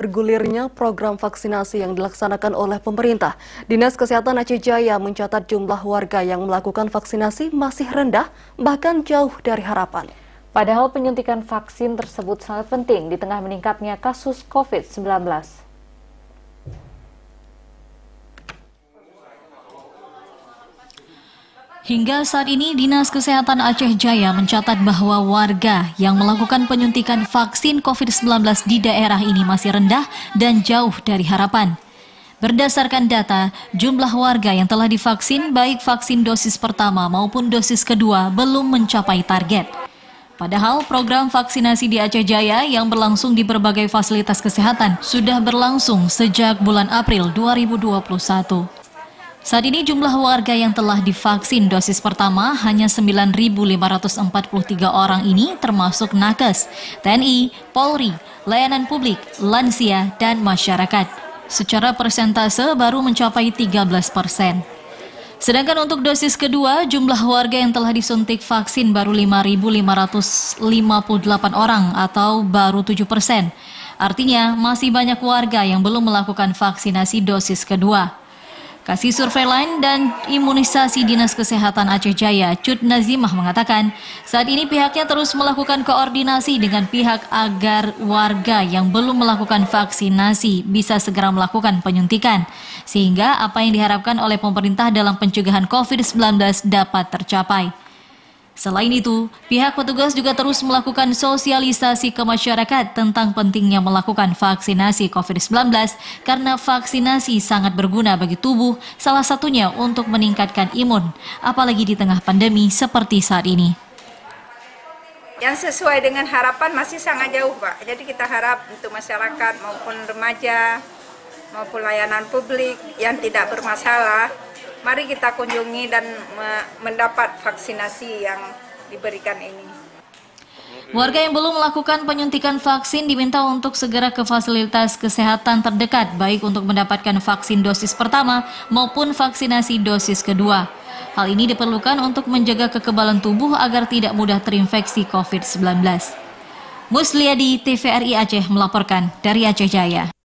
Bergulirnya program vaksinasi yang dilaksanakan oleh pemerintah, Dinas Kesehatan Aceh Jaya mencatat jumlah warga yang melakukan vaksinasi masih rendah, bahkan jauh dari harapan. Padahal penyuntikan vaksin tersebut sangat penting di tengah meningkatnya kasus COVID-19. Hingga saat ini, Dinas Kesehatan Aceh Jaya mencatat bahwa warga yang melakukan penyuntikan vaksin COVID-19 di daerah ini masih rendah dan jauh dari harapan. Berdasarkan data, jumlah warga yang telah divaksin baik vaksin dosis pertama maupun dosis kedua belum mencapai target. Padahal program vaksinasi di Aceh Jaya yang berlangsung di berbagai fasilitas kesehatan sudah berlangsung sejak bulan April 2021. Saat ini jumlah warga yang telah divaksin dosis pertama hanya 9.543 orang ini termasuk nakes, TNI, Polri, layanan publik, lansia, dan masyarakat. Secara persentase baru mencapai 13%. Sedangkan untuk dosis kedua, jumlah warga yang telah disuntik vaksin baru 5.558 orang atau baru 7%. Artinya masih banyak warga yang belum melakukan vaksinasi dosis kedua. Kasih Survei Lain dan Imunisasi Dinas Kesehatan Aceh Jaya, Cut Nazimah mengatakan, saat ini pihaknya terus melakukan koordinasi dengan pihak agar warga yang belum melakukan vaksinasi bisa segera melakukan penyuntikan, sehingga apa yang diharapkan oleh pemerintah dalam pencegahan COVID-19 dapat tercapai. Selain itu, pihak petugas juga terus melakukan sosialisasi ke masyarakat tentang pentingnya melakukan vaksinasi COVID-19 karena vaksinasi sangat berguna bagi tubuh, salah satunya untuk meningkatkan imun, apalagi di tengah pandemi seperti saat ini. Yang sesuai dengan harapan masih sangat jauh, Pak. Jadi kita harap untuk masyarakat maupun remaja maupun layanan publik yang tidak bermasalah, mari kita kunjungi dan mendapat vaksinasi yang diberikan ini. Warga yang belum melakukan penyuntikan vaksin diminta untuk segera ke fasilitas kesehatan terdekat, baik untuk mendapatkan vaksin dosis pertama maupun vaksinasi dosis kedua. Hal ini diperlukan untuk menjaga kekebalan tubuh agar tidak mudah terinfeksi COVID-19. Musliadi, TVRI Aceh melaporkan dari Aceh Jaya.